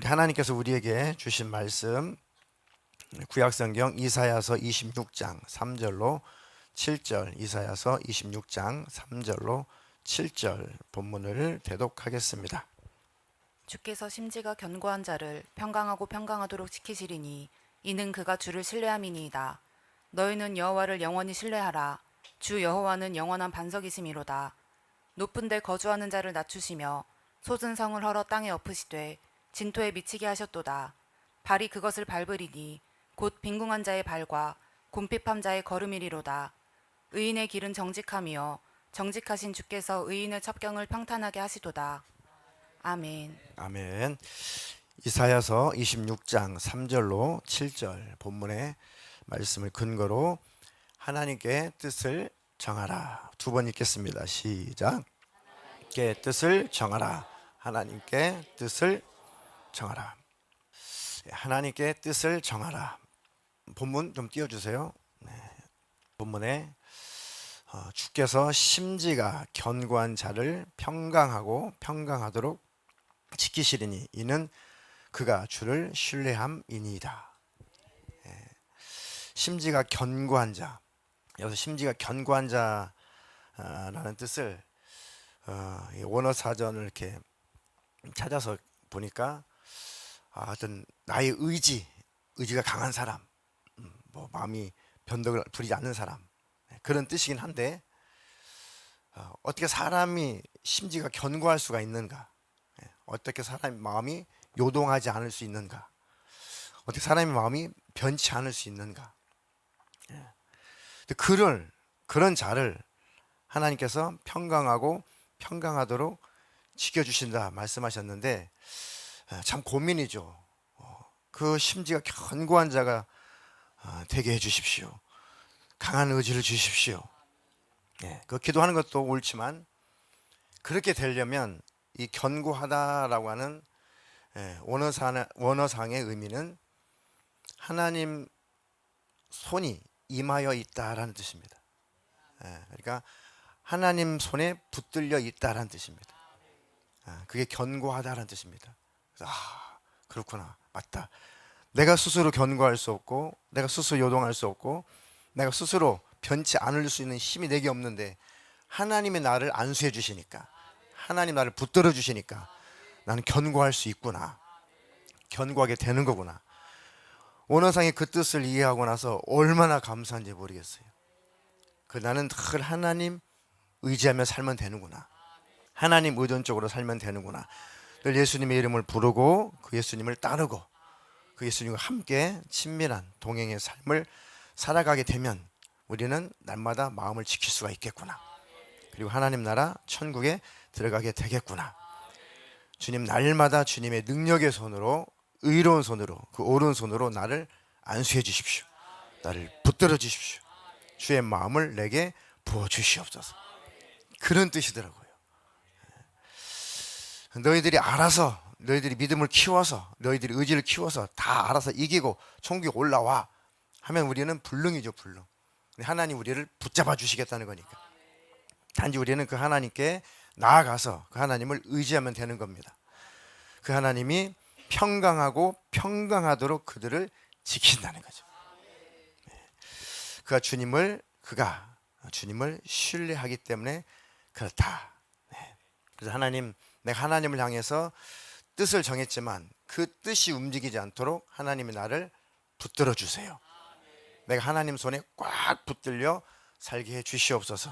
우리 하나님께서 우리에게 주신 말씀 구약성경 이사야서 26장 3절로 7절, 이사야서 26장 3절로 7절 본문을 대독하겠습니다. 주께서 심지가 견고한 자를 평강하고 평강하도록 지키시리니 이는 그가 주를 신뢰함이니이다. 너희는 여호와를 영원히 신뢰하라. 주 여호와는 영원한 반석이심이로다. 높은 데 거주하는 자를 낮추시며 솟은 성을 헐어 땅에 엎으시되 진토에 미치게 하셨도다. 발이 그것을 밟으리니 곧 빈궁한 자의 발과 곰핍함 자의 걸음이리로다. 의인의 길은 정직함이요 정직하신 주께서 의인의 첩경을 평탄하게 하시도다. 아멘. 아멘. 이사야서 26장 3절로 7절 본문의 말씀을 근거로 하나님께 뜻을 정하라. 두 번 읽겠습니다. 시작. 하나님께 뜻을 정하라. 하나님께 뜻을 정하라. 하나님께 뜻을 정하라. 본문 좀 띄워주세요. 본문에 주께서 심지가 견고한 자를 평강하고 평강하도록 지키시리니 이는 그가 주를 신뢰함이니이다. 심지가 견고한 자, 여기서 심지가 견고한 자라는 뜻을 원어 사전을 이렇게 찾아서 보니까 어떤 나의 의지가 강한 사람, 뭐 마음이 변덕을 부리지 않는 사람, 그런 뜻이긴 한데 어떻게 사람이 심지가 견고할 수가 있는가? 어떻게 사람의 마음이 요동하지 않을 수 있는가? 어떻게 사람의 마음이 변치 않을 수 있는가? 그런 자를 하나님께서 평강하고 평강하도록 지켜주신다 말씀하셨는데 참 고민이죠. 그 심지가 견고한 자가 되게 해주십시오. 강한 의지를 주십시오. 그 기도하는 것도 옳지만 그렇게 되려면 이 견고하다라고 하는 원어상의 의미는 하나님 손이 임하여 있다라는 뜻입니다. 그러니까 하나님 손에 붙들려 있다라는 뜻입니다. 그게 견고하다라는 뜻입니다. 그래서 그렇구나, 맞다. 내가 스스로 견고할 수 없고, 내가 스스로 요동할 수 없고, 내가 스스로 변치 않을 수 있는 힘이 내게 없는데 하나님이 나를 안수해 주시니까, 하나님 나를 붙들어 주시니까 나는 견고할 수 있구나, 견고하게 되는 거구나. 원어상의 그 뜻을 이해하고 나서 얼마나 감사한지 모르겠어요. 나는 늘 하나님 의지하며 살면 되는구나, 하나님 의존적으로 살면 되는구나. 늘 예수님의 이름을 부르고 그 예수님을 따르고 그 예수님과 함께 친밀한 동행의 삶을 살아가게 되면 우리는 날마다 마음을 지킬 수가 있겠구나. 그리고 하나님 나라 천국에 들어가게 되겠구나. 주님, 날마다 주님의 능력의 손으로, 의로운 손으로, 그 오른손으로 나를 안수해 주십시오. 나를 붙들어 주십시오. 주의 마음을 내게 부어 주시옵소서. 그런 뜻이더라고요. 너희들이 알아서, 너희들이 믿음을 키워서, 너희들이 의지를 키워서 다 알아서 이기고 천국에 올라와 하면 우리는 불능이죠, 불능. 하나님 우리를 붙잡아 주시겠다는 거니까. 단지 우리는 그 하나님께 나아가서 그 하나님을 의지하면 되는 겁니다. 그 하나님이 평강하고 평강하도록 그들을 지킨다는 거죠. 그가 주님을 신뢰하기 때문에 그렇다. 그래서 내가 하나님을 향해서 뜻을 정했지만 그 뜻이 움직이지 않도록 하나님이 나를 붙들어 주세요. 내가 하나님 손에 꽉 붙들려 살게 해 주시옵소서.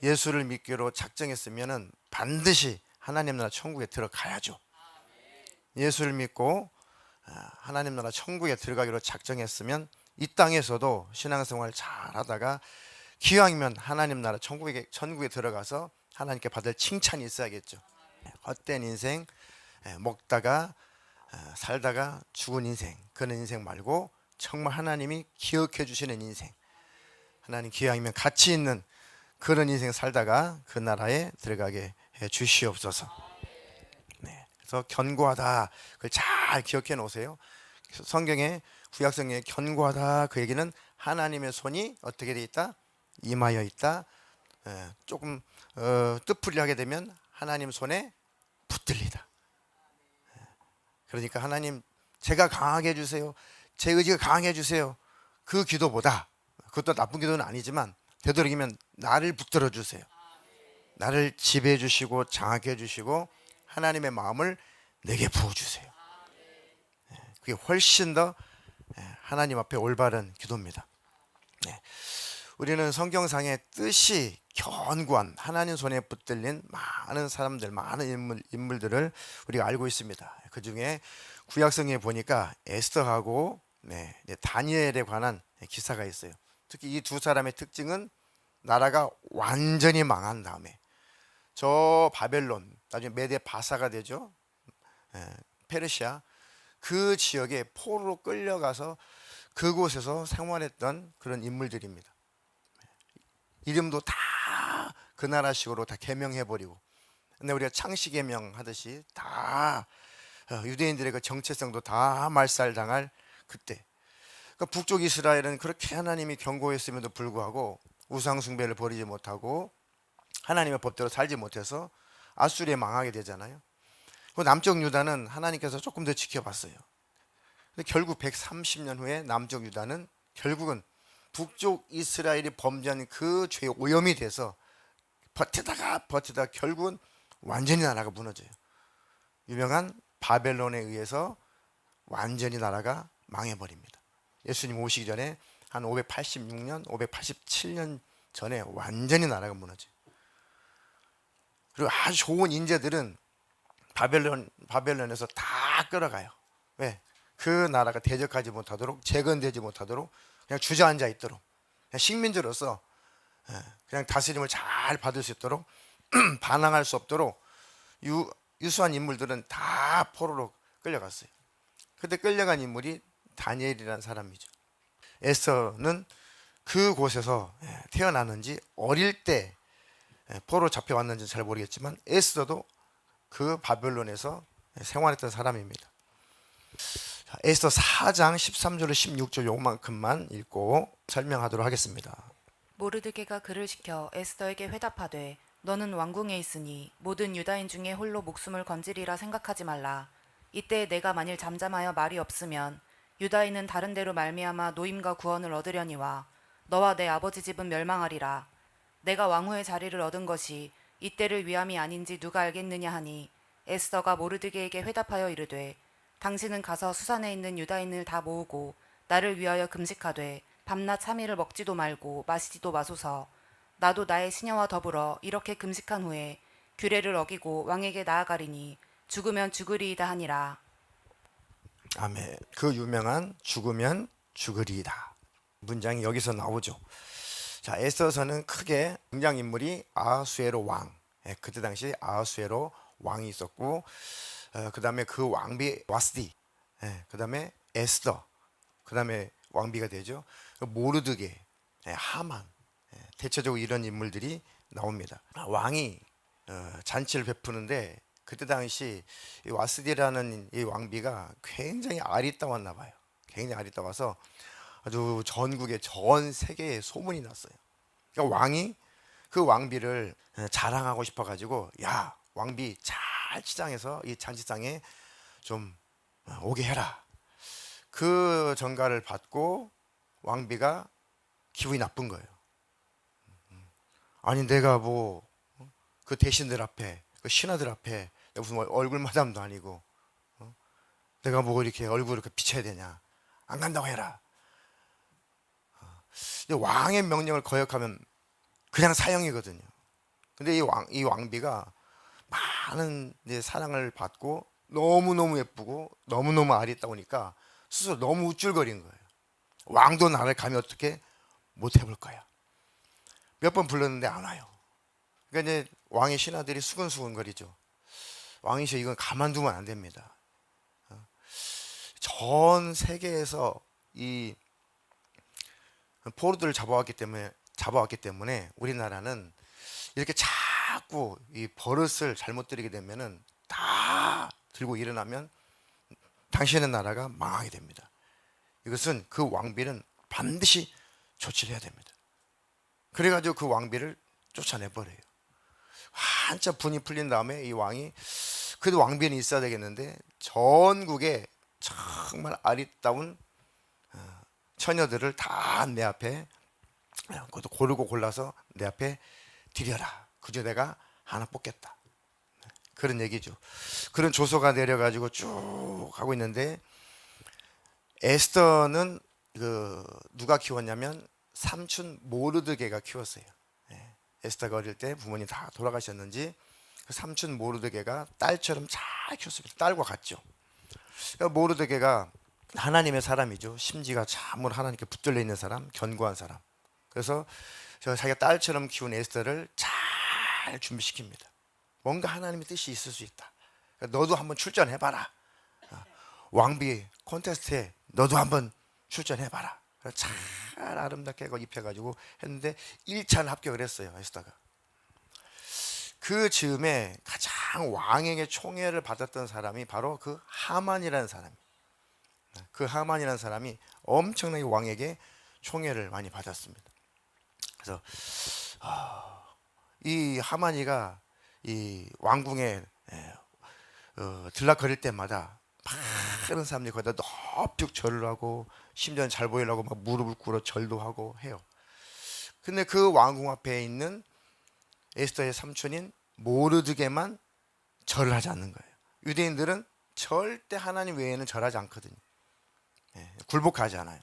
예수를 믿기로 작정했으면 반드시 하나님 나라 천국에 들어가야죠. 예수를 믿고 하나님 나라 천국에 들어가기로 작정했으면 이 땅에서도 신앙생활 잘 하다가 기왕이면 하나님 나라 천국에 들어가서 하나님께 받을 칭찬이 있어야겠죠. 헛된 인생, 먹다가 살다가 죽은 인생, 그런 인생 말고 정말 하나님이 기억해 주시는 인생, 하나님 기왕이면 가치 있는 그런 인생 살다가 그 나라에 들어가게 해 주시옵소서. 그래서 견고하다, 그걸 잘 기억해 놓으세요. 성경에, 구약성경에 견고하다, 그 얘기는 하나님의 손이 어떻게 돼 있다? 임하여 있다. 조금 뜻풀이 하게 되면 하나님 손에 붙들리다. 그러니까 하나님 제가 강하게 해주세요. 제 의지가 강하게 해주세요. 그 기도보다, 그것도 나쁜 기도는 아니지만 되도록이면 나를 붙들어 주세요. 나를 지배해 주시고 장하게 해주시고 하나님의 마음을 내게 부어주세요. 그게 훨씬 더 하나님 앞에 올바른 기도입니다. 우리는 성경상의 뜻이 견고한 하나님 손에 붙들린 많은 사람들, 많은 인물들을 우리가 알고 있습니다. 그 중에 구약성에 보니까 에스더하고 다니엘에 관한 기사가 있어요. 특히 이 두 사람의 특징은 나라가 완전히 망한 다음에 저 바벨론, 나중에 메데 바사가 되죠. 페르시아, 그 지역에 포로로 끌려가서 그곳에서 생활했던 그런 인물들입니다. 이름도 다 그 나라식으로 다 개명해버리고, 근데 우리가 창씨 개명 하듯이 다 유대인들의 그 정체성도 다 말살당할 그때, 그러니까 북쪽 이스라엘은 그렇게 하나님이 경고했음에도 불구하고 우상 숭배를 버리지 못하고 하나님의 법대로 살지 못해서 아수리에 망하게 되잖아요. 그 남쪽 유다는 하나님께서 조금 더 지켜봤어요. 근데 결국 130년 후에 남쪽 유다는 결국은 북쪽 이스라엘이 범죄한 그 죄의 오염이 돼서 버티다가 결국은 완전히 나라가 무너져요. 유명한 바벨론에 의해서 완전히 나라가 망해버립니다. 예수님 오시기 전에 한 586년, 587년 전에 완전히 나라가 무너져요. 그리고 아주 좋은 인재들은 바벨론에서 다 끌어가요. 왜? 그 나라가 대적하지 못하도록, 재건되지 못하도록 그냥 주저앉아 있도록, 그냥 식민지로서 그냥 다스림을 잘 받을 수 있도록 반항할 수 없도록 유수한 인물들은 다 포로로 끌려갔어요. 그때 끌려간 인물이 다니엘이라는 사람이죠. 에스더는 그곳에서 태어났는지 어릴 때 포로 잡혀왔는지 잘 모르겠지만 에스더도 그 바벨론에서 생활했던 사람입니다. 에스더 4장 13절로 16절 요만큼만 읽고 설명하도록 하겠습니다. 모르드게가 그를 시켜 에스더에게 회답하되 너는 왕궁에 있으니 모든 유다인 중에 홀로 목숨을 건지리라 생각하지 말라. 이때 내가 만일 잠잠하여 말이 없으면 유다인은 다른 데로 말미암아 노임과 구원을 얻으려니와 너와 내 아버지 집은 멸망하리라. 내가 왕후의 자리를 얻은 것이 이때를 위함이 아닌지 누가 알겠느냐 하니 에스더가 모르드게에게 회답하여 이르되 당신은 가서 수산에 있는 유다인을 다 모으고 나를 위하여 금식하되 밤낮 3일을 먹지도 말고 마시지도 마소서. 나도 나의 시녀와 더불어 이렇게 금식한 후에 규례를 어기고 왕에게 나아가리니 죽으면 죽으리이다 하니라. 아멘. 그 유명한 죽으면 죽으리이다 문장이 여기서 나오죠. 자, 에스더서는 크게 등장인물이 아하수에로 왕, 그때 당시 아하수에로 왕이 있었고, 그 다음에 그 왕비 와스디, 그 다음에 에스더, 그 다음에 왕비가 되죠. 모르드게, 하만, 대체적으로 이런 인물들이 나옵니다. 왕이 잔치를 베푸는데 그때 당시 이 와스디라는 이 왕비가 굉장히 아리따웠나 봐요. 굉장히 아리따워서 아주 전국에 전 세계에 소문이 났어요. 그러니까 왕이 그 왕비를 자랑하고 싶어 가지고 야, 왕비 잘 치장해서 이 잔치상에 좀 오게 해라. 그 전가를 받고 왕비가 기분이 나쁜 거예요. 아니 내가 뭐 그 대신들 앞에, 그 신하들 앞에 무슨 얼굴 마담도 아니고 내가 뭐 이렇게 얼굴을 이렇게 비춰야 되냐. 안 간다고 해라. 왕의 명령을 거역하면 그냥 사형이거든요. 근데 이 왕비가 많은 이제 사랑을 받고 너무너무 예쁘고 너무너무 아리따우니까 스스로 너무 우쭐거리는 거예요. 왕도 나를 감히 어떻게 못 해볼 거야. 몇 번 불렀는데 안 와요. 그러니까 이제 왕의 신하들이 수근수근거리죠. 왕이셔, 이건 가만두면 안 됩니다. 전 세계에서 이 포로들을 잡아왔기 때문에 우리나라는 이렇게 자꾸 이 버릇을 잘못 들이게 되면은 다 들고 일어나면 당신의 나라가 망하게 됩니다. 이것은 그 왕비는 반드시 조치를 해야 됩니다. 그래가지고 그 왕비를 쫓아내버려요. 한참 분이 풀린 다음에 이 왕이 그래도 왕비는 있어야 되겠는데 전국에 정말 아리따운 처녀들을 다 내 앞에 그것도 고르고 골라서 내 앞에 드려라. 그저 내가 하나 뽑겠다. 그런 얘기죠. 그런 조서가 내려가지고 쭉 하고 있는데 에스더는 누가 키웠냐면 삼촌 모르드게가 키웠어요. 에스더가 어릴 때 부모님 다 돌아가셨는지 그 삼촌 모르드게가 딸처럼 잘 키웠습니다. 딸과 같죠. 그러니까 모르드게가 하나님의 사람이죠. 심지가 참으로 하나님께 붙들려 있는 사람, 견고한 사람. 그래서 자기가 딸처럼 키운 에스더를 잘 준비시킵니다. 뭔가 하나님의 뜻이 있을 수 있다. 그러니까 너도 한번 출전해봐라. 왕비 콘테스트에 너도 한번 출전해봐라. 잘 아름답게 입혀가지고 했는데 1차는 합격을 했어요. 에스더가. 그 즈음에 가장 왕에게 총애를 받았던 사람이 바로 그 하만이라는 사람이에요. 그 하만이라는 사람이 엄청나게 왕에게 총애를 많이 받았습니다. 그래서 이 하만이가 이 왕궁에 들락거릴 때마다 많은 사람들이 거기다 넙죽 절을 하고 심지어는 잘 보이려고 막 무릎을 꿇어 절도 하고 해요. 근데 그 왕궁 앞에 있는 에스더의 삼촌인 모르드게만 절을 하지 않는 거예요. 유대인들은 절대 하나님 외에는 절하지 않거든요. 굴복하지 않아요.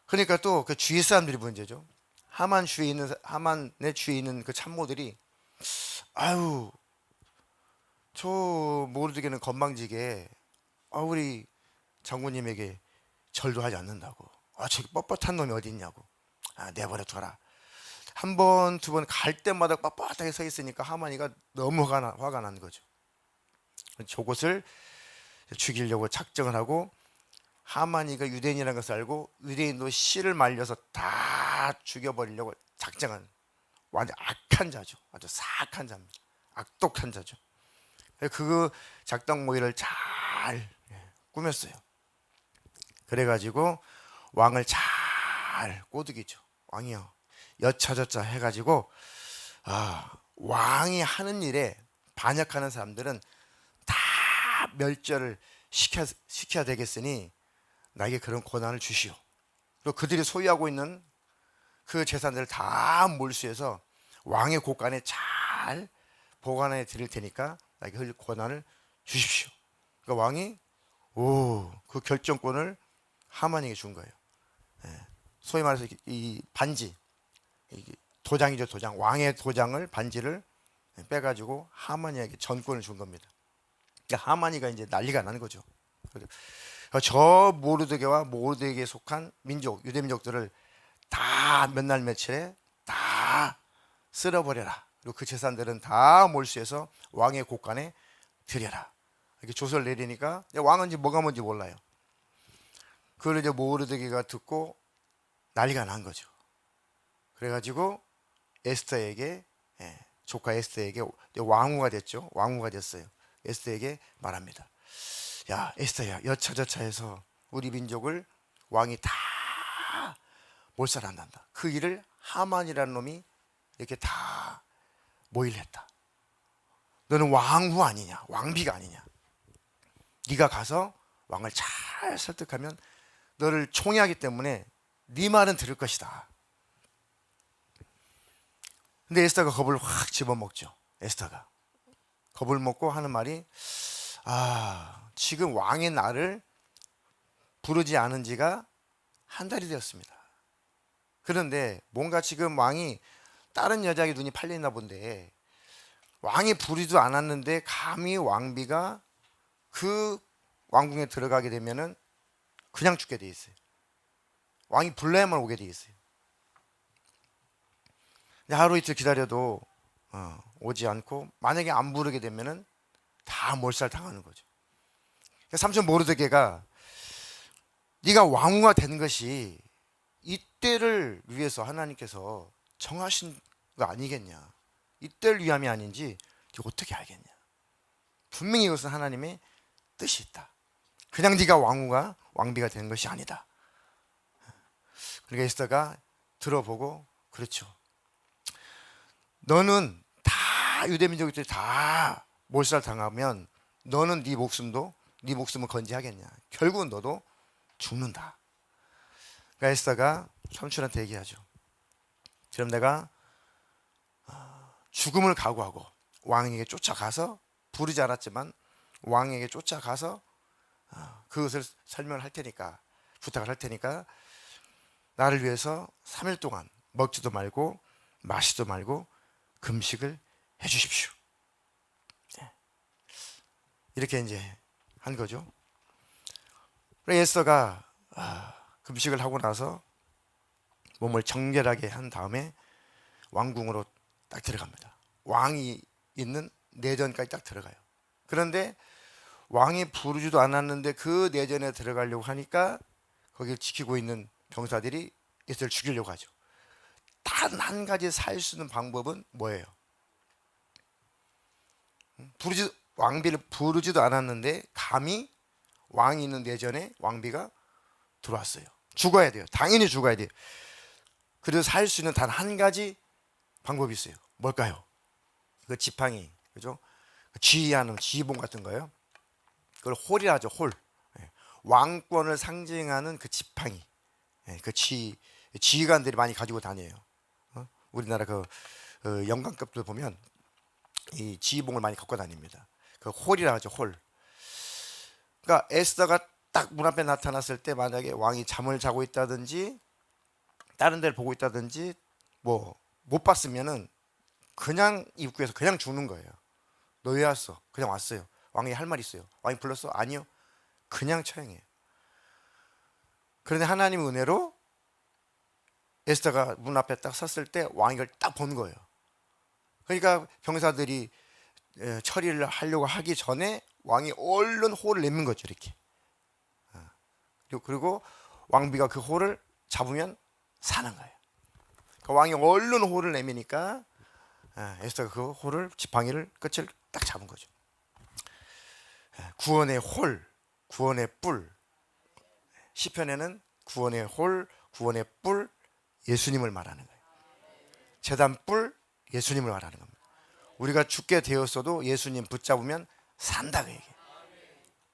그러니까 또 그 주위 사람들이 문제죠. 하만의 주위에 있는 그 참모들이 아유 저 모르드게는 건방지게 우리 장군님에게 절도 하지 않는다고. 저기 뻣뻣한 놈이 어디 있냐고. 내버려 둬라. 한 번, 두 번 갈 때마다 뻣뻣하게 서 있으니까 하만이가 너무 화가 난 거죠. 저곳을 죽이려고 작정을 하고 하만이가 유대인이라는 것을 알고 유대인도 씨를 말려서 다 죽여버리려고 작정한 완전 악한 자죠. 아주 사악한 자입니다. 악독한 자죠. 그 작당 모의를 잘 꾸몄어요. 그래가지고 왕을 잘 꼬드기죠. 왕이요 여차저차 해가지고 왕이 하는 일에 반역하는 사람들은 다 멸절을 시켜야 되겠으니 나에게 그런 권한을 주시오. 그리고 그들이 소유하고 있는 그 재산들을 다 몰수해서 왕의 곳간에 잘 보관해 드릴 테니까 나에게 그 권한을 주십시오. 그러니까 왕이 그 결정권을 하만에게 준 거예요. 소위 말해서 이 반지, 도장이죠, 도장. 왕의 도장을 반지를 빼가지고 하만이에게 전권을 준 겁니다. 그러니까 하만이가 이제 난리가 나는 거죠. 저 모르드게와 모르드게에 속한 민족, 유대 민족들을 다 몇 날 며칠에 다 쓸어버려라. 그리고 그 재산들은 다 몰수해서 왕의 곳간에 드려라. 이렇게 조서를 내리니까 왕은 이제 뭐가 뭔지 몰라요. 그걸 이제 모르드게가 듣고 난리가 난 거죠. 그래가지고 에스더에게 조카 에스더에게 왕후가 됐죠. 왕후가 됐어요. 에스더에게 말합니다. 야 에스더야 여차저차해서 우리 민족을 왕이 다 몰살한단다. 그 일을 하만이라는 놈이 이렇게 다 모의를 했다. 너는 왕후 아니냐, 왕비가 아니냐. 네가 가서 왕을 잘 설득하면 너를 총애하기 때문에 네 말은 들을 것이다. 근데 에스더가 겁을 확 집어먹죠. 에스더가 겁을 먹고 하는 말이 지금 왕의 나를 부르지 않은 지가 한 달이 되었습니다. 그런데 뭔가 지금 왕이 다른 여자에게 눈이 팔려있나 본데 왕이 부르지도 않았는데 감히 왕비가 그 왕궁에 들어가게 되면은 그냥 죽게 돼 있어요. 왕이 불러야만 오게 돼 있어요. 하루 이틀 기다려도 오지 않고 만약에 안 부르게 되면은 다 몰살 당하는 거죠. 삼촌 모르드게가 네가 왕후가 된 것이 이때를 위해서 하나님께서 정하신 거 아니겠냐. 이때를 위함이 아닌지 어떻게 알겠냐. 분명히 이것은 하나님의 뜻이 있다. 그냥 네가 왕비가 된 것이 아니다. 그러니까 에스더가 들어보고 그렇죠. 너는 다 유대 민족들이 다 몰살 당하면 너는 네 목숨을 건지하겠냐? 결국은 너도 죽는다. 그러니까 에스더가 삼촌한테 얘기하죠. 그럼 내가 죽음을 각오하고 왕에게 쫓아가서, 부르지 않았지만 왕에게 쫓아가서 그것을 설명을 할 테니까, 부탁을 할 테니까 나를 위해서 3일 동안 먹지도 말고 마시지도 말고 금식을 해 주십시오. 이렇게 이제 한 거죠. 에스더가 금식을 하고 나서 몸을 정결하게 한 다음에 왕궁으로 딱 들어갑니다. 왕이 있는 내전까지 딱 들어가요. 그런데 왕이 부르지도 않았는데 그 내전에 들어가려고 하니까 거기를 지키고 있는 병사들이 에스더를 죽이려고 하죠. 단 한 가지 살 수 있는 방법은 뭐예요? 왕비를 부르지도 않았는데 감히 왕이 있는 내전에 왕비가 들어왔어요. 죽어야 돼요. 당연히 죽어야 돼요. 그래서 살 수 있는 단 한 가지 방법이 있어요. 뭘까요? 그 지팡이, 그죠? 지휘하는 지휘봉 같은 거요. 그걸 홀이라 하죠. 홀. 왕권을 상징하는 그 지팡이. 그 지휘관들이 많이 가지고 다녀요. 우리나라 그 영관급들 보면 이 지휘봉을 많이 갖고 다닙니다. 그 홀이라 하죠. 홀. 그러니까 에스더가 딱 문 앞에 나타났을 때 만약에 왕이 잠을 자고 있다든지 다른 데를 보고 있다든지 뭐 못 봤으면은 그냥 입구에서 그냥 죽는 거예요. 너 왜 왔어? 그냥 왔어요. 왕이 할 말 있어요. 왕이 불렀어? 아니요. 그냥 처형해요. 그런데 하나님의 은혜로 에스더가 문 앞에 딱 섰을 때 왕이 이걸 딱 본 거예요. 그러니까 병사들이 처리를 하려고 하기 전에 왕이 얼른 홀을 내민 거죠. 이렇게. 그리고 왕비가 그 홀을 잡으면 사는 거예요. 그러니까 왕이 얼른 홀을 내미니까 에스더가 그 홀을, 지팡이를 끝을 딱 잡은 거죠. 구원의 홀, 구원의 뿔. 시편에는 구원의 홀, 구원의 뿔, 예수님을 말하는 거예요. 제단 뿔, 예수님을 말하는 겁니다. 우리가 죽게 되었어도 예수님 붙잡으면 산다, 그 얘기예요.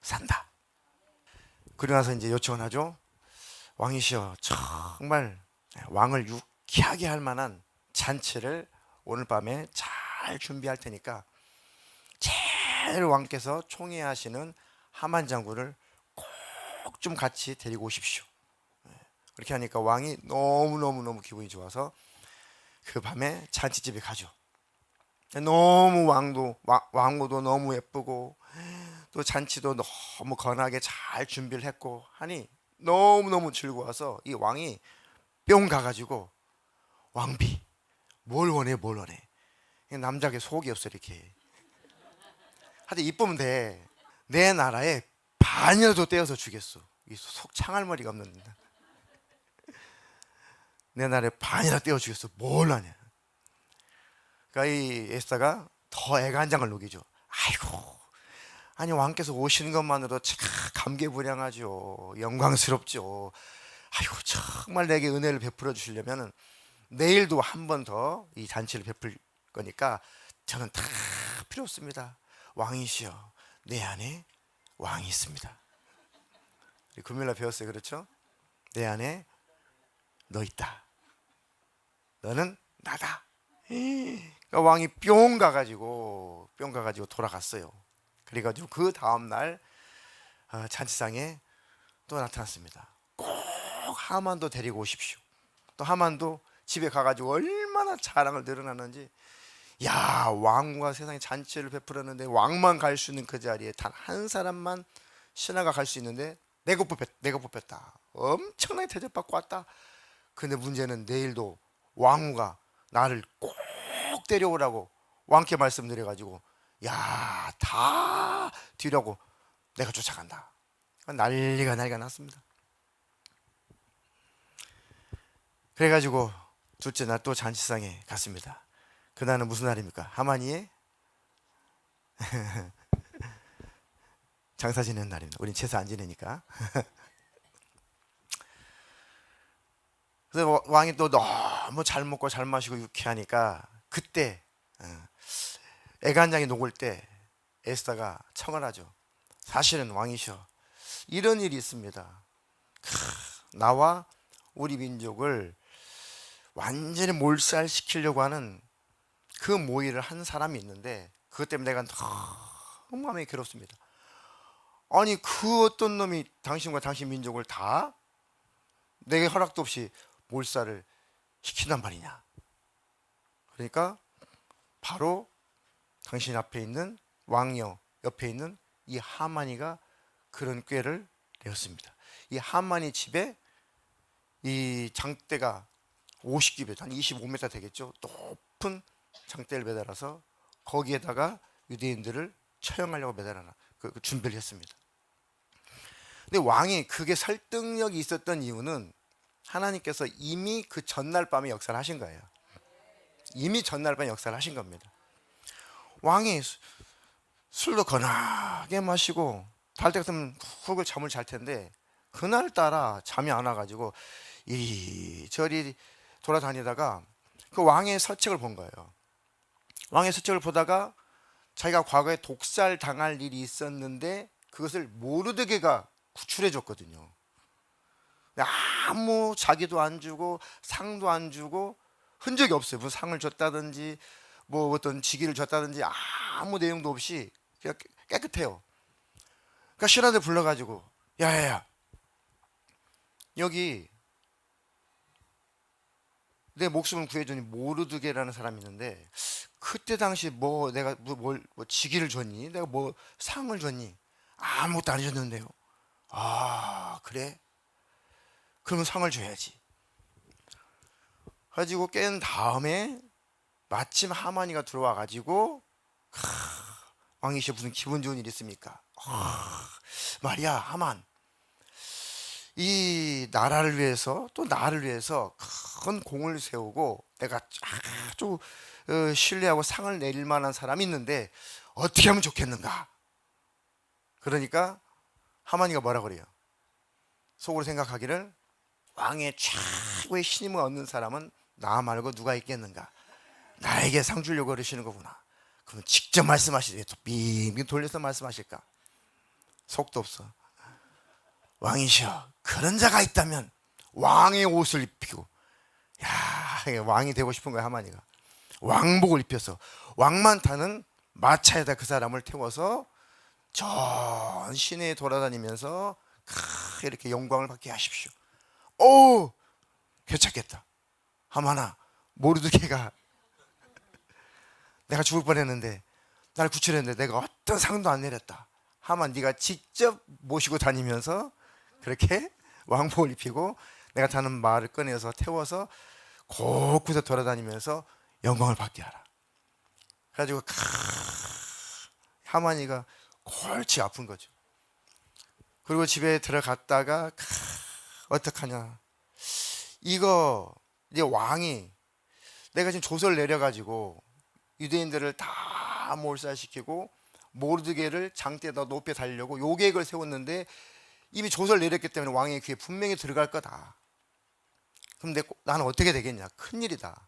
산다. 그러고 나서 이제 요청을 하죠. 왕이시여, 정말 왕을 유쾌하게 할 만한 잔치를 오늘 밤에 잘 준비할 테니까 제일 왕께서 총애하시는 하만 장군을 꼭 좀 같이 데리고 오십시오. 그렇게 하니까 왕이 너무너무 기분이 좋아서 그 밤에 잔치집에 가죠. 너무 왕후도 너무 예쁘고 또 잔치도 너무 건하게 잘 준비를 했고 하니 너무너무 즐거워서 이 왕이 뿅 가가지고 왕비 뭘 원해. 남자에게 속이 없어. 이렇게 하여튼 이쁘면 돼. 내 나라에 반이라도 떼어서 주겠어. 이 속 창할머리가 없는 내 나라에 반이라도 떼어 주겠어. 뭘 하냐. 그러니까 이 에스더가 더 애간장을 녹이죠. 아이고, 아니 왕께서 오시는 것만으로 참 감개무량하죠. 영광스럽죠. 아이고, 정말 내게 은혜를 베풀어 주시려면은 내일도 한 번 더 이 잔치를 베풀 거니까 저는 다 필요 없습니다. 왕이시여, 내 안에 왕이 있습니다. 금요일날 배웠어요. 그렇죠? 내 안에 너 있다. 너는 나다. 그러니까 왕이 뿅 가가지고 돌아갔어요. 그래가지고 그 다음날 잔치상에 또 나타났습니다. 꼭 하만도 데리고 오십시오. 또 하만도 집에 가가지고 얼마나 자랑을 늘어나는지, 야, 왕과 세상에 잔치를 베풀었는데 왕만 갈 수 있는 그 자리에 단 한 사람만 신하가 갈 수 있는데 내가 뽑혔다. 엄청나게 대접받고 왔다. 근데 문제는 내일도 왕후가 나를 꼭 데려오라고 왕께 말씀드려가지고 야, 다 뒤라고 내가 쫓아간다. 난리가 났습니다. 그래가지고 둘째 날 또 잔치상에 갔습니다. 그날은 무슨 날입니까? 하만이의 장사 지내는 날입니다. 우린 제사 안 지내니까. 그래서 왕이 또 너무 잘 먹고 잘 마시고 유쾌하니까 그때 애간장이 녹을 때 에스더가 청을 하죠. 사실은 왕이셔. 이런 일이 있습니다. 나와 우리 민족을 완전히 몰살시키려고 하는 그 모의를 한 사람이 있는데 그것 때문에 내가 너무 마음이 괴롭습니다. 아니 그 어떤 놈이 당신과 당신 민족을 다 내게 허락도 없이 몰살을 시킨단 말이냐. 그러니까 바로 당신 앞에 있는 왕녀 옆에 있는 이 하만이가 그런 꾀를 내었습니다. 이 하만이 집에 이 장대가 50규빗 한 25m 되겠죠. 높은 장대를 매달아서 거기에다가 유대인들을 처형하려고 매달아놔 그 준비를 했습니다. 근데 왕이 그게 설득력이 있었던 이유는 하나님께서 이미 그 전날 밤에 역사를 하신 거예요. 이미 전날 밤에 역사를 하신 겁니다. 왕이 술도 거나게 마시고 잘 때 같으면 훅을 잠을 잘 텐데 그날따라 잠이 안 와가지고 이리저리 돌아다니다가 그 왕의 서책을 본 거예요. 왕의 서책을 보다가 자기가 과거에 독살 당할 일이 있었는데 그것을 모르드게가 구출해 줬거든요. 아무 자기도 안 주고 상도 안 주고 흔적이 없어요. 무슨 상을 줬다든지 뭐 어떤 직위를 줬다든지 아무 내용도 없이 그냥 깨끗해요. 그러니까 신하들 불러가지고 야야야 여기 내 목숨을 구해주니 모르드게라는 사람이 있는데 그때 당시 뭐 내가 뭐 직위를 줬니? 내가 뭐 상을 줬니? 아무것도 안 줬는데요. 아 그래? 그러면 상을 줘야지. 가지고 깬 다음에 마침 하만이가 들어와 가지고 왕이시 무슨 기분 좋은 일 있습니까? 말이야 하만 이 나라를 위해서 또 나를 위해서 큰 공을 세우고 내가 아주 신뢰하고 상을 내릴 만한 사람이 있는데 어떻게 하면 좋겠는가? 그러니까 하만이가 뭐라 그래요? 속으로 생각하기를 왕의 최고의 신임을 얻는 사람은 나 말고 누가 있겠는가? 나에게 상 주려고 그러시는 거구나. 그럼 직접 말씀하시지. 또 빙빙 돌려서 말씀하실까? 속도 없어. 왕이시여 그런 자가 있다면 왕의 옷을 입히고 야 왕이 되고 싶은 거야 하만이가. 왕복을 입혀서 왕만 타는 마차에다 그 사람을 태워서 전 시내에 돌아다니면서 이렇게 영광을 받게 하십시오. 오 괜찮겠다. 하만아 모르드게가 내가 죽을 뻔했는데 나를 구출했는데 내가 어떤 상도 안 내렸다. 하만 네가 직접 모시고 다니면서 그렇게 왕복을 입히고 내가 타는 말을 꺼내서 태워서 곳곳에 돌아다니면서 영광을 받게 하라. 그래가지고 하만이가 골치 아픈 거죠. 그리고 집에 들어갔다가 어떡하냐. 이거 이제 왕이 내가 지금 조서를 내려가지고 유대인들을 다 몰살시키고 모르드게를 장대에다 높여 달려고 요 계획을 세웠는데 이미 조서를 내렸기 때문에 왕의 귀에 분명히 들어갈 거다. 그럼 나는 어떻게 되겠냐? 큰일이다.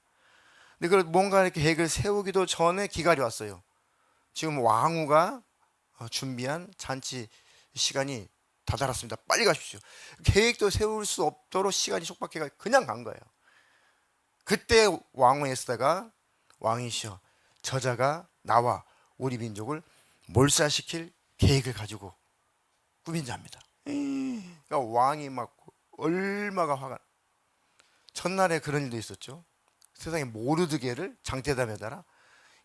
근데 그걸 뭔가 이렇게 계획을 세우기도 전에 기갈이 왔어요. 지금 왕후가 준비한 잔치 시간이 다다랐습니다. 빨리 가십시오. 계획도 세울 수 없도록 시간이 촉박해가 그냥 간 거예요. 그때 왕후 에스더가 왕이시여 저자가 나와 우리 민족을 몰살시킬 계획을 가지고 꾸민 자입니다. 그러니까 왕이 막 얼마가 화가 첫날에 그런 일도 있었죠. 세상에 모르드게를 장대에다 매달아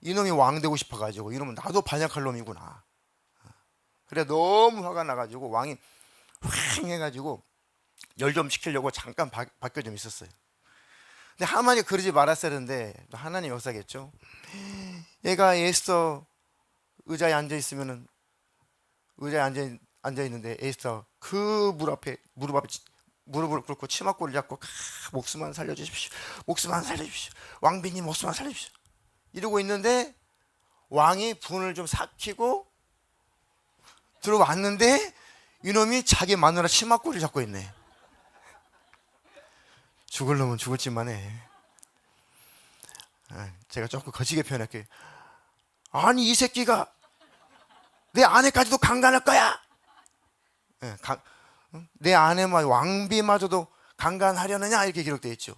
이놈이 왕 되고 싶어가지고 이놈은 나도 반역할 놈이구나. 그래 너무 화가 나가지고 왕이 휑 해가지고 열 좀 식히려고 잠깐 밖에 좀 있었어요. 근데 하만이 그러지 말았어야 했는데 하나님 역사겠죠. 얘가 에스더 의자에 앉아 있으면은 의자에 앉아 있는데 에스더 그 무릎 앞에 무릎을 꿇고 치마꼬를 잡고 목숨만 살려주십시오. 목숨만 살려주십시오. 왕비님 목숨만 살려주십시오. 이러고 있는데 왕이 분을 좀 삭히고 들어왔는데 이놈이 자기 마누라 치마꼬를 잡고 있네. 죽을 놈은 죽을 짓만 해. 제가 조금 거치게 표현할게요. 아니 이 새끼가 내 아내까지도 강간할 거야. 예, 내 아내만 왕비마저도 강간하려느냐 이렇게 기록되어 있죠.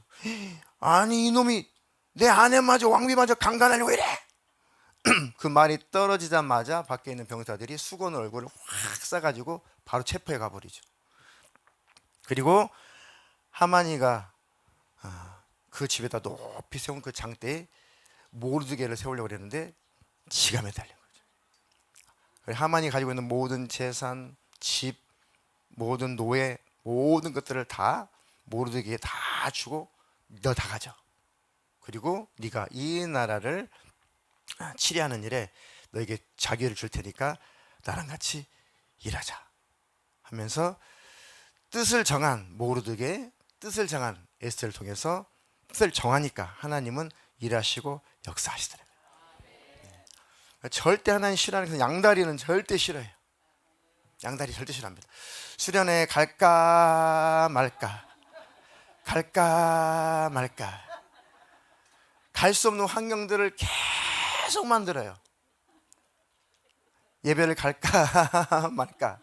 아니 이놈이 내 아내마저 왕비마저 강간하려고 이래. 그 말이 떨어지자마자 밖에 있는 병사들이 수건 얼굴을 확 싸가지고 바로 체포해 가버리죠. 그리고 하만이가 그 집에다 높이 세운 그 장대에 모르드게를 세우려고 그랬는데 지가 매달린 거죠. 하만이 가지고 있는 모든 재산, 집, 모든 노예, 모든 것들을 다 모르드게에 다 주고 너 다 가져. 그리고 네가 이 나라를 치리하는 일에 너에게 자기를 줄 테니까 나랑 같이 일하자 하면서 뜻을 정한 모르드게, 뜻을 정한 에스더를 통해서 뜻을 정하니까 하나님은 일하시고 역사하시더라고요. 절대 하나님 싫어하는 것은 양다리는 절대 싫어해요. 양다리 절대 싫어합니다. 수련회 갈까 말까, 갈까 말까. 갈 수 없는 환경들을 계속 만들어요. 예배를 갈까 말까.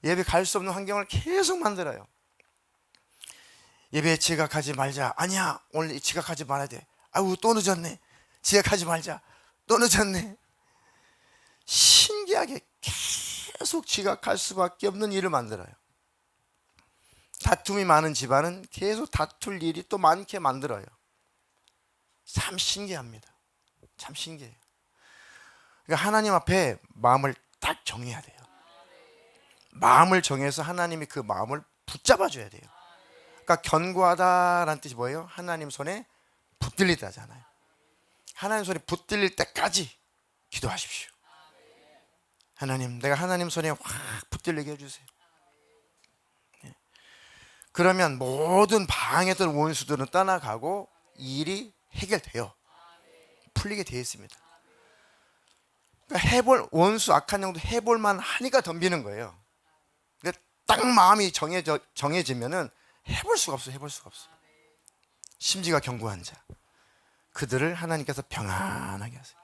예배 갈 수 없는 환경을 계속 만들어요. 예배에 지각하지 말자. 아니야, 오늘 지각하지 말아야 돼. 아우 또 늦었네. 지각하지 말자. 또 늦었네. 신기하게 계속 지각할 수밖에 없는 일을 만들어요. 다툼이 많은 집안은 계속 다툴 일이 또 많게 만들어요. 참 신기합니다. 참 신기해요. 그러니까 하나님 앞에 마음을 딱 정해야 돼요. 마음을 정해서 하나님이 그 마음을 붙잡아 줘야 돼요. 그러니까 견고하다라는 뜻이 뭐예요? 하나님 손에 붙들리다잖아요. 하나님 손에 붙들릴 때까지 기도하십시오. 하나님, 내가 하나님 손에 확 붙들리게 해주세요. 그러면 모든 방해들 원수들은 떠나가고 일이 해결돼요. 풀리게 되어 있습니다. 그러니까 원수 악한 영도 해볼만 하니까 덤비는 거예요. 근데 딱 마음이 정해지면은 해볼 수가 없어요. 해볼 수가 없어요. 심지가 견고한 자, 그들을 하나님께서 평안하게 하세요.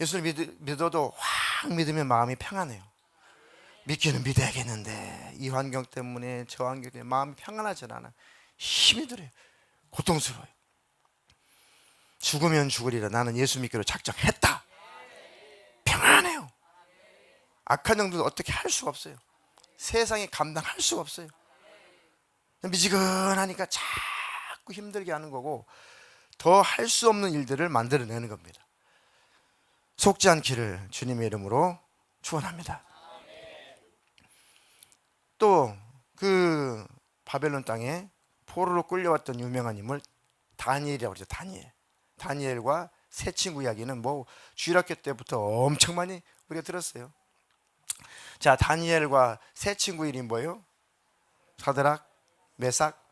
예수를 믿어도 확 믿으면 마음이 평안해요. 믿기는 믿어야겠는데 이 환경 때문에 저 환경 때문에 마음이 평안하지 않아. 힘이 들어요. 고통스러워요. 죽으면 죽으리라 나는 예수 믿기로 작정했다. 평안해요. 악한 영도 어떻게 할 수가 없어요. 세상에 감당할 수가 없어요. 미지근하니까 자꾸 힘들게 하는 거고 더 할 수 없는 일들을 만들어내는 겁니다. 속지 않기를 주님의 이름으로 축원합니다. 또 그 바벨론 땅에 포로로 끌려왔던 유명한 인물 다니엘이라고 그러죠. 다니엘과 세 친구 이야기는 뭐 주일학교 때부터 엄청 많이 우리가 들었어요. 자, 다니엘과 세 친구 이름이 뭐예요? 사드락, 메삭,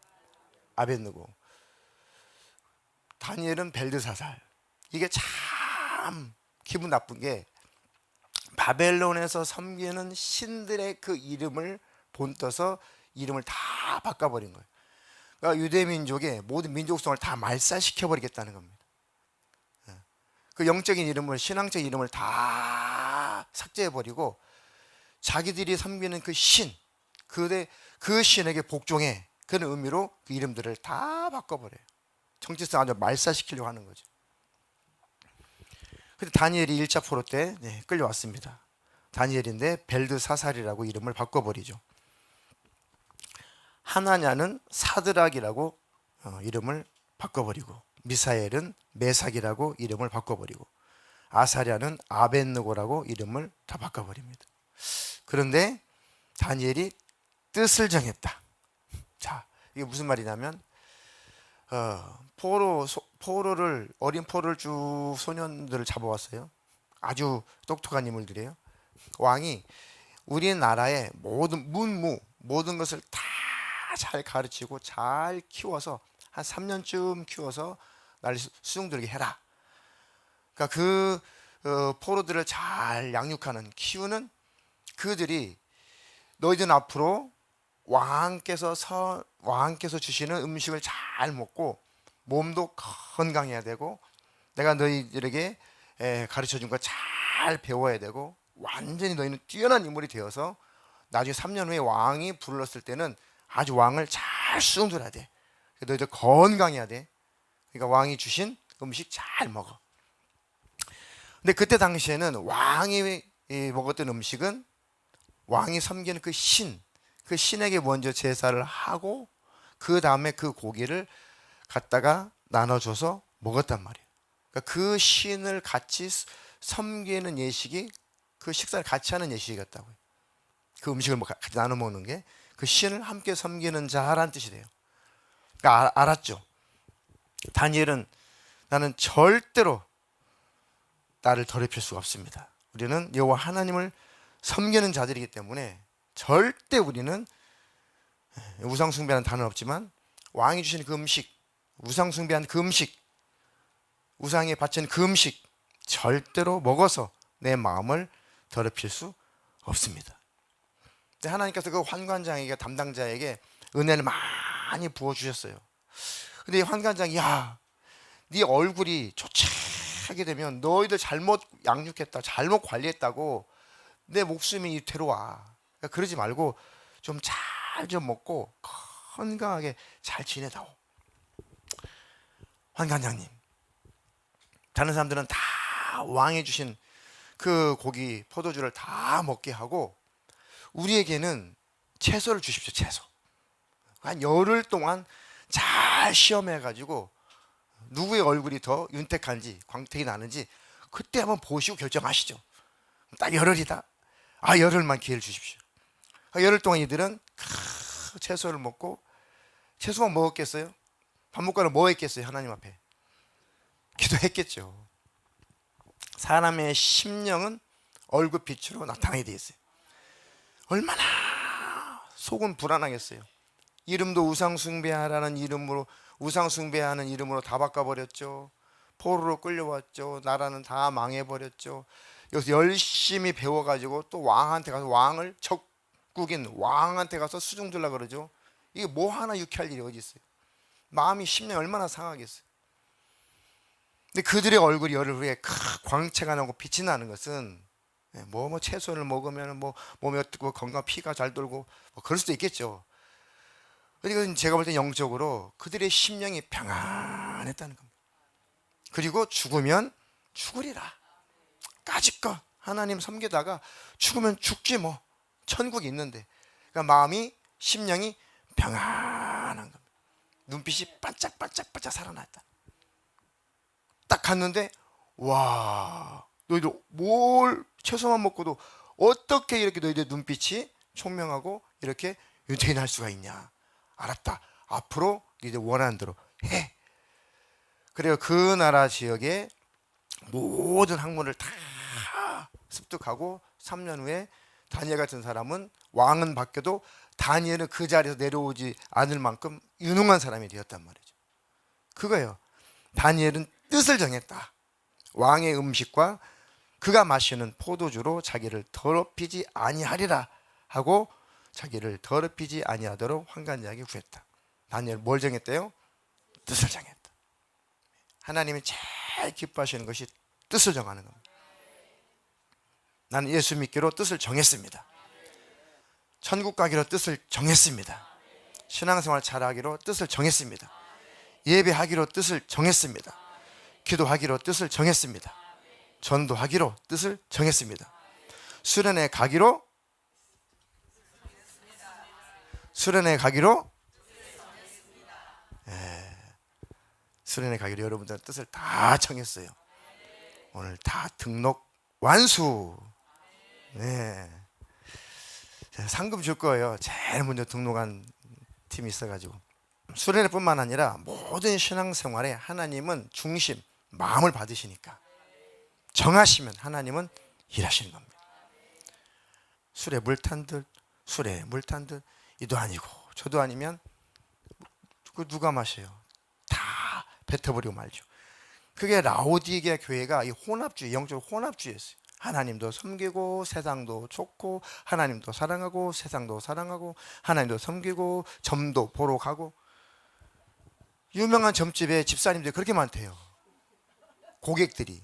아벳느고. 다니엘은 벨드사살. 이게 참 기분 나쁜 게 바벨론에서 섬기는 신들의 그 이름을 본떠서 이름을 다 바꿔버린 거예요. 그러니까 유대 민족의 모든 민족성을 다 말살시켜버리겠다는 겁니다. 그 영적인 이름을, 신앙적인 이름을 다 삭제해버리고 자기들이 섬기는 그 신, 그 신에게 복종해. 그런 의미로 그 이름들을 다 바꿔버려요. 정체성 아주 말살시키려고 하는 거죠. 근데 다니엘이 1차 포로 때 끌려왔습니다. 다니엘인데 벨드사살이라고 이름을 바꿔버리죠. 하나냐는 사드락이라고 이름을 바꿔버리고, 미사엘은 메삭이라고 이름을 바꿔버리고, 아사랴는 아벳느고라고 이름을 다 바꿔버립니다. 그런데 다니엘이 뜻을 정했다. 자, 이게 무슨 말이냐면 어린 포로를 쭉 소년들을 잡아왔어요. 아주 똑똑한 인물들이에요. 왕이 우리나라의 모든 문무, 모든 것을 다 잘 가르치고 잘 키워서 한 3년쯤 키워서 날 수종들에게 해라. 그러니까 그 포로들을 잘 양육하는, 키우는 그들이 너희들 앞으로 왕께서 주시는 음식을 잘 먹고 몸도 건강해야 되고 내가 너희들에게 가르쳐준 거 잘 잘 배워야 되고 완전히 너희는 뛰어난 인물이 되어서 나중에 3년 후에 왕이 불렀을 때는 아주 왕을 잘 수용들어야 돼. 너희들 건강해야 돼. 그러니까 왕이 주신 음식 잘 먹어. 근데 그때 당시에는 왕이 먹었던 음식은 왕이 섬기는 그 신에게 먼저 제사를 하고 그 다음에 그 고기를 갖다가 나눠줘서 먹었단 말이에요. 그러니까 그 신을 같이 섬기는 예식이 그 식사를 같이 하는 예식이었다고요. 그 음식을 같이 나눠 먹는 게 그 신을 함께 섬기는 자라는 뜻이 돼요. 그러니까 알았죠. 다니엘은 나는 절대로 나를 더럽힐 수가 없습니다. 우리는 여호와 하나님을 섬기는 자들이기 때문에 절대 우리는 우상 숭배하는 단어는 없지만 왕이 주신 그 음식, 우상 숭배한 그 음식, 우상에 바친 그 음식 절대로 먹어서 내 마음을 더럽힐 수 없습니다. 근데 하나님께서 그 환관장에게 담당자에게 은혜를 많이 부어주셨어요. 근데 이 환관장이 네 얼굴이 조차하게 되면 너희들 잘못 양육했다, 잘못 관리했다고 내 목숨이 괴로워. 그러니까 그러지 말고 좀 잘 좀 먹고 건강하게 잘 지내다오. 환관장님, 다른 사람들은 다 왕이 주신 그 고기, 포도주를 다 먹게 하고 우리에게는 채소를 주십시오. 채소. 한 열흘 동안 잘 시험해가지고 누구의 얼굴이 더 윤택한지 광택이 나는지 그때 한번 보시고 결정하시죠. 딱 열흘이다. 열흘만 기회를 주십시오. 열흘 동안 이들은 채소를 먹고, 채소만 먹었겠어요? 밥 먹고는 뭐 했겠어요? 하나님 앞에 기도했겠죠. 사람의 심령은 얼굴빛으로 나타나게 되어 있어요. 얼마나 속은 불안하겠어요. 이름도 우상숭배하라는 이름으로, 우상숭배하는 이름으로 다 바꿔버렸죠. 포로로 끌려왔죠. 나라는 다 망해버렸죠. 여기서 열심히 배워가지고 또 왕한테 가서 왕을, 적국인 왕한테 가서 수중 들라 그러죠. 이게 뭐 하나 유쾌할 일이 어디 있어요. 마음이 심령이 얼마나 상하겠어요. 근데 그들의 얼굴이 열흘 후에 광채가 나고 빛이 나는 것은 뭐 채소를 먹으면 뭐 몸이 어떻고 건강 피가 잘 돌고 뭐 그럴 수도 있겠죠. 그러니까 제가 볼 때 영적으로 그들의 심령이 평안했다는 겁니다. 그리고 죽으면 죽으리라. 까짓것 하나님 섬기다가 죽으면 죽지 뭐. 천국이 있는데. 그러니까 마음이, 심령이 평안한 겁니다. 눈빛이 반짝반짝반짝 살아났다. 딱 갔는데 와, 너희들 뭘 채소만 먹고도 어떻게 이렇게 너희들 눈빛이 총명하고 이렇게 윤택이 날 수가 있냐. 알았다. 앞으로 이제 원하는 대로 해. 그래요. 그 나라 지역의 모든 학문을 다 습득하고 3년 후에 다니엘 같은 사람은 왕은 바뀌어도 다니엘은 그 자리에서 내려오지 않을 만큼 유능한 사람이 되었단 말이죠. 그거예요. 다니엘은 뜻을 정했다. 왕의 음식과 그가 마시는 포도주로 자기를 더럽히지 아니하리라 하고 자기를 더럽히지 아니하도록 환관장에게 구했다. 다니엘 뭘 정했대요? 뜻을 정했다. 하나님이 제일 기뻐하시는 것이 뜻을 정하는 겁니다. 나는 예수 믿기로 뜻을 정했습니다. 천국 가기로 뜻을 정했습니다. 신앙생활 잘하기로 뜻을 정했습니다. 예배하기로 뜻을 정했습니다. 기도하기로 뜻을 정했습니다. 전도하기로 뜻을 정했습니다. 수련회 가기로 수련회 가기로 여러분들은 뜻을 다 정했어요. 오늘 다 등록 완수. 상금 줄 거예요. 제일 먼저 등록한 팀이 있어가지고. 수련회뿐만 아니라 모든 신앙생활에 하나님은 중심, 마음을 받으시니까 정하시면 하나님은 일하시는 겁니다. 술에 물탄 듯 이도 아니고 저도 아니면 그 누가 마셔요? 다 뱉어버리고 말죠. 그게 라오디게 교회가 이 혼합주의, 영적 혼합주의였어요. 하나님도 섬기고 세상도 좋고 하나님도 사랑하고 세상도 사랑하고 하나님도 섬기고 점도 보러 가고. 유명한 점집에 집사님들이 그렇게 많대요. 고객들이.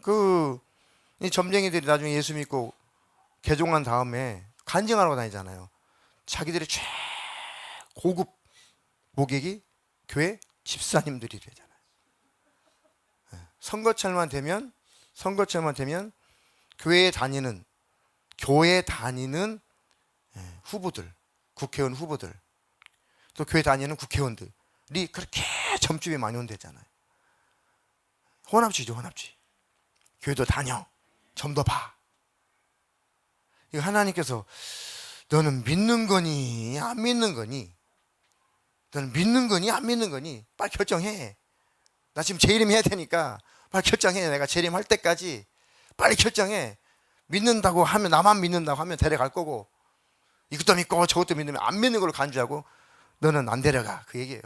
그 이 점쟁이들이 나중에 예수 믿고 개종한 다음에 간증하러 다니잖아요. 자기들의 최고급 고객이 교회 집사님들이래잖아요. 선거철만 되면 교회 다니는 후보들, 국회의원 후보들, 또 교회 다니는 국회의원들이 그렇게 점집에 많이 온대잖아요. 혼합주의죠, 혼합주의. 교회도 다녀, 점도 봐. 이거 하나님께서 너는 믿는 거니 안 믿는 거니? 너는 믿는 거니 안 믿는 거니? 빨리 결정해. 나 지금 재림 해야 되니까 빨리 결정해. 내가 재림할 때까지 빨리 결정해. 믿는다고 하면, 나만 믿는다고 하면 데려갈 거고, 이것도 믿고 저것도 믿으면 안 믿는 걸로 간주하고 너는 안 데려가. 그 얘기예요.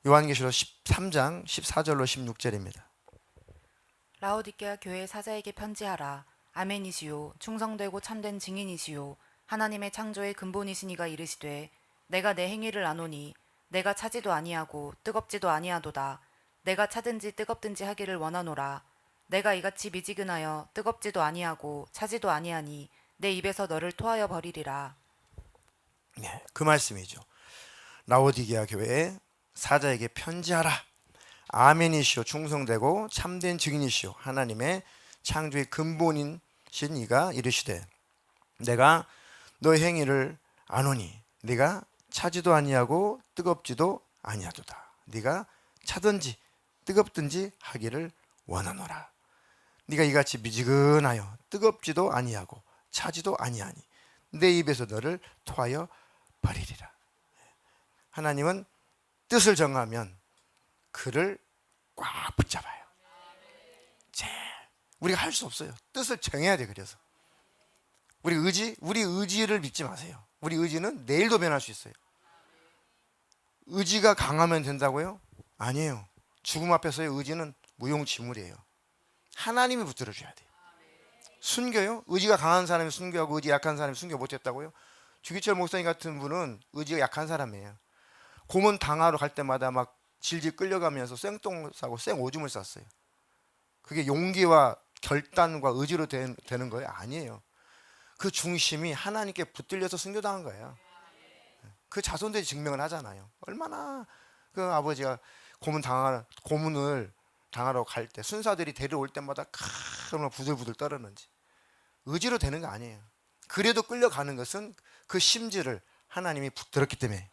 요한계시록 13장 14절로 16절입니다. 라오디게아 교회 사자에게 편지하라. 아멘이시요 충성되고 참된 증인이시요 하나님의 창조의 근본이시니가 이르시되 내가 내 행위를 아노니 내가 차지도 아니하고 뜨겁지도 아니하도다. 내가 차든지 뜨겁든지 하기를 원하노라. 내가 이같이 미지근하여 뜨겁지도 아니하고 차지도 아니하니 내 입에서 너를 토하여 버리리라. 네, 그 말씀이죠. 라오디게아 교회에 사자에게 편지하라. 아멘이시오 충성되고 참된 증인이시오 하나님의 창조의 근본이신 이가 이르시되 내가 너의 행위를 아노니 네가 차지도 아니하고 뜨겁지도 아니하도다. 네가 차든지 뜨겁든지 하기를 원하노라. 네가 이같이 미지근하여 뜨겁지도 아니하고 차지도 아니하니 내 입에서 너를 토하여 버리리라. 하나님은 뜻을 정하면 그를 꽉 붙잡아요. 우리가 할 수 없어요. 뜻을 정해야 돼. 그래서 우리 의지를 믿지 마세요. 우리 의지는 내일도 변할 수 있어요. 의지가 강하면 된다고요? 아니에요. 죽음 앞에서의 의지는 무용지물이에요. 하나님이 붙들어줘야 돼요. 순교요? 의지가 강한 사람이 순교하고 의지 약한 사람이 순교 못했다고요? 주기철 목사님 같은 분은 의지가 약한 사람이에요. 고문 당하러 갈 때마다 막 질질 끌려가면서 생똥 싸고 생오줌을 쌌어요. 그게 용기와 결단과 의지로 되는 거예요? 아니에요. 그 중심이 하나님께 붙들려서 순교당한 거예요. 그 자손들이 증명을 하잖아요. 얼마나 그 아버지가 고문을 당하러 갈 때 순사들이 데려올 때마다 얼마나 부들부들 떨었는지. 의지로 되는 거 아니에요. 그래도 끌려가는 것은 그 심지를 하나님이 붙들었기 때문에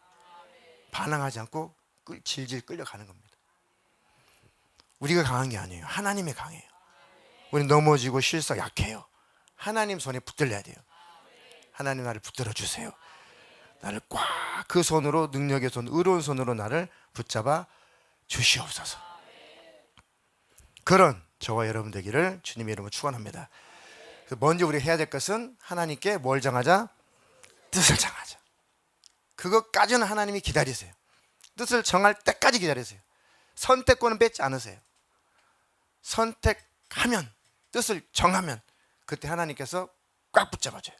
반항하지 않고 질질 끌려가는 겁니다. 우리가 강한 게 아니에요. 하나님이 강해요. 우리 넘어지고 실수 약해요. 하나님 손에 붙들려야 돼요. 하나님 나를 붙들어 주세요. 나를 꽉 그 손으로, 능력의 손, 의로운 손으로 나를 붙잡아 주시옵소서. 그런 저와 여러분 되기를 주님의 이름으로 축원합니다. 먼저 우리가 해야 될 것은 하나님께 뭘 정하자? 뜻을 정하자. 그것까지는 하나님이 기다리세요. 뜻을 정할 때까지 기다리세요. 선택권은 뺏지 않으세요. 선택하면, 뜻을 정하면 그때 하나님께서 꽉 붙잡아줘요.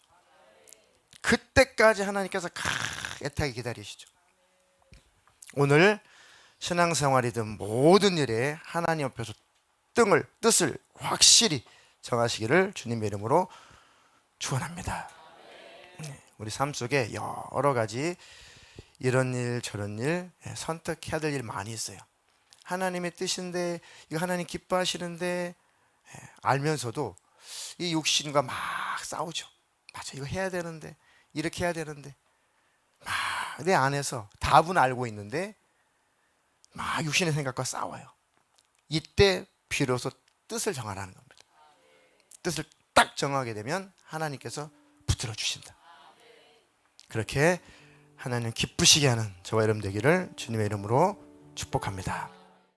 그때까지 하나님께서 애타게 기다리시죠. 오늘 신앙생활이든 모든 일에 하나님 앞에서 뜻을 확실히 정하시기를 주님의 이름으로 축원합니다. 우리 삶 속에 여러 가지 이런 일 저런 일 선택해야 될 일 많이 있어요. 하나님의 뜻인데, 이거 하나님 기뻐하시는데 알면서도 이 육신과 막 싸우죠. 맞아, 이거 해야 되는데, 이렇게 해야 되는데, 막 내 안에서 답은 알고 있는데 막 육신의 생각과 싸워요. 이때 비로소 뜻을 정하라는 겁니다. 뜻을 딱 정하게 되면 하나님께서 붙들어 주신다. 그렇게 하나님 기쁘시게 하는 저와 여러분 되기를 주님의 이름으로 축복합니다.